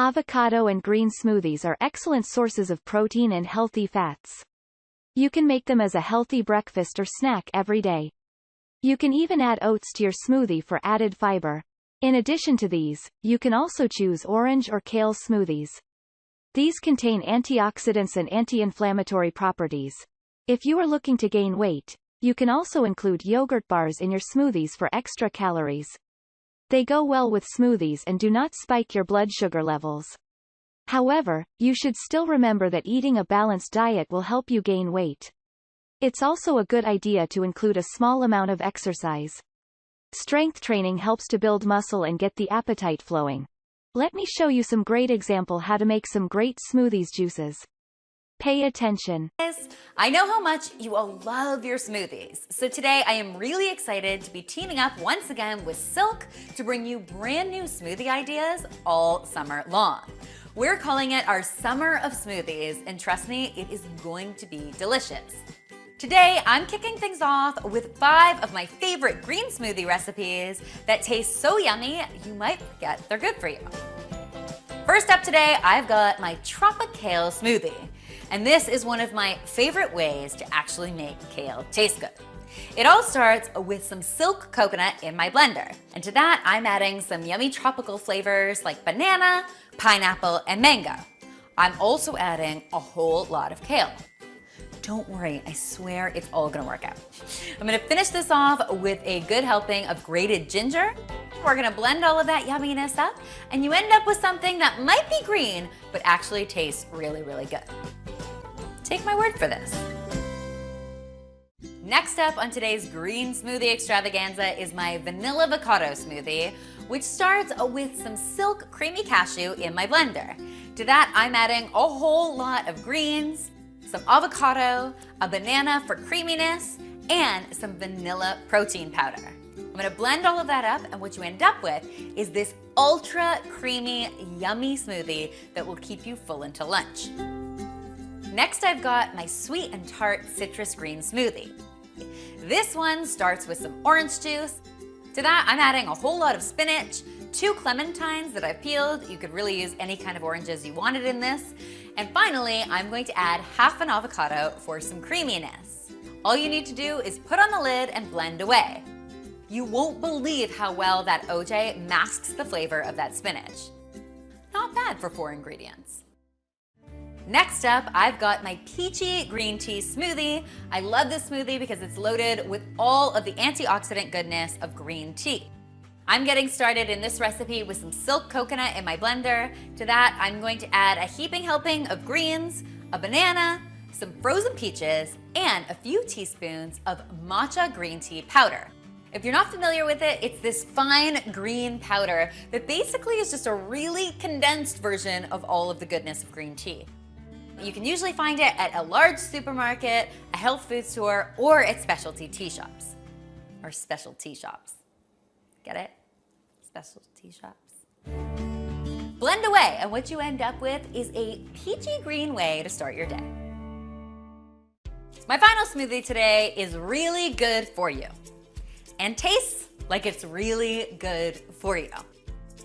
Avocado and green smoothies are excellent sources of protein and healthy fats. You can make them as a healthy breakfast or snack every day. You can even add oats to your smoothie for added fiber. In addition to these, you can also choose orange or kale smoothies. These contain antioxidants and anti-inflammatory properties. If you are looking to gain weight, you can also include yogurt bars in your smoothies for extra calories. They go well with smoothies and do not spike your blood sugar levels. However, you should still remember that eating a balanced diet will help you gain weight. It's also a good idea to include a small amount of exercise. Strength training helps to build muscle and get the appetite flowing. Let me show you some great example how to make some great smoothies juices. Pay attention. I know how much you all love your smoothies, so today I am really excited to be teaming up once again with Silk to bring you brand new smoothie ideas all summer long. We're calling it our Summer of Smoothies, and trust me, it is going to be delicious. Today, I'm kicking things off with 5 of my favorite green smoothie recipes that taste so yummy, you might forget they're good for you. First up today, I've got my Kale smoothie. And this is one of my favorite ways to actually make kale taste good. It all starts with some Silk coconut in my blender. And to that, I'm adding some yummy tropical flavors like banana, pineapple, and mango. I'm also adding a whole lot of kale. Don't worry, I swear it's all gonna work out. I'm gonna finish this off with a good helping of grated ginger. We're gonna blend all of that yumminess up, and you end up with something that might be green, but actually tastes really, really good. Take my word for this. Next up on today's green smoothie extravaganza is my vanilla avocado smoothie, which starts with some Silk creamy cashew in my blender. To that, I'm adding a whole lot of greens, some avocado, a banana for creaminess, and some vanilla protein powder. I'm gonna blend all of that up, and what you end up with is this ultra creamy, yummy smoothie that will keep you full into lunch. Next, I've got my sweet and tart citrus green smoothie. This one starts with some orange juice. To that, I'm adding a whole lot of spinach, 2 clementines that I've peeled. You could really use any kind of oranges you wanted in this. And finally, I'm going to add half an avocado for some creaminess. All you need to do is put on the lid and blend away. You won't believe how well that OJ masks the flavor of that spinach. Not bad for 4 ingredients. Next up, I've got my peachy green tea smoothie. I love this smoothie because it's loaded with all of the antioxidant goodness of green tea. I'm getting started in this recipe with some Silk coconut in my blender. To that, I'm going to add a heaping helping of greens, a banana, some frozen peaches, and a few teaspoons of matcha green tea powder. If you're not familiar with it, it's this fine green powder that basically is just a really condensed version of all of the goodness of green tea. You can usually find it at a large supermarket, a health food store, or at specialty tea shops. Or specialty shops. Get it? Specialty shops. Blend away, and what you end up with is a peachy green way to start your day. My final smoothie today is really good for you and tastes like it's really good for you.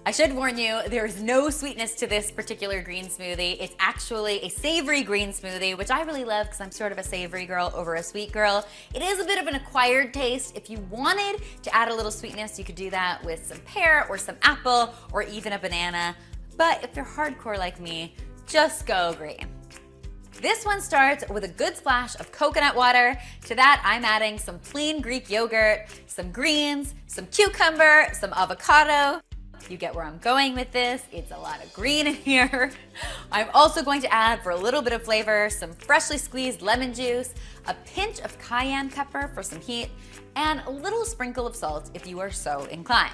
I should warn you, there is no sweetness to this particular green smoothie. It's actually a savory green smoothie, which I really love because I'm sort of a savory girl over a sweet girl. It is a bit of an acquired taste. If you wanted to add a little sweetness, you could do that with some pear or some apple or even a banana. But if you're hardcore like me, just go green. This one starts with a good splash of coconut water. To that, I'm adding some plain Greek yogurt, some greens, some cucumber, some avocado. You get where I'm going with this. It's a lot of green in here. I'm also going to add, for a little bit of flavor, some freshly squeezed lemon juice, a pinch of cayenne pepper for some heat, and a little sprinkle of salt if you are so inclined.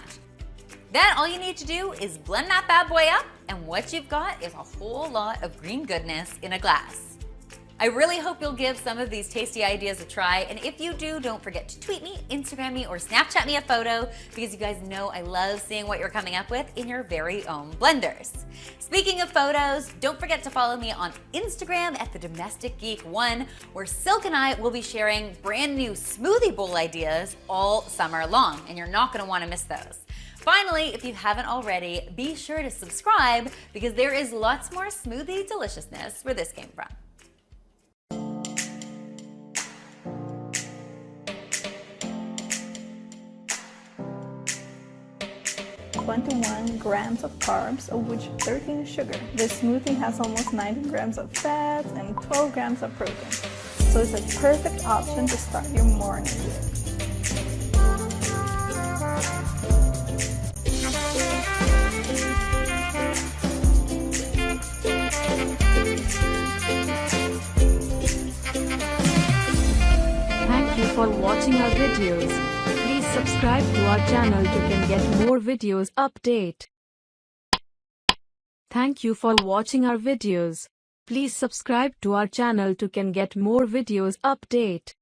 Then all you need to do is blend that bad boy up, and what you've got is a whole lot of green goodness in a glass. I really hope you'll give some of these tasty ideas a try, and if you do, don't forget to tweet me, Instagram me, or Snapchat me a photo, because you guys know I love seeing what you're coming up with in your very own blenders. Speaking of photos, don't forget to follow me on Instagram at TheDomesticGeek1, where Silk and I will be sharing brand new smoothie bowl ideas all summer long, and you're not gonna wanna miss those. Finally, if you haven't already, be sure to subscribe because there is lots more smoothie deliciousness where this came from. 21 grams of carbs, of which 13 is sugar. This smoothie has almost 90 grams of fat and 12 grams of protein. So it's a perfect option to start your morning with. Thank you for watching our videos. Please subscribe to our channel to get more videos update. Thank you for watching our videos. Please subscribe to our channel to get more videos update.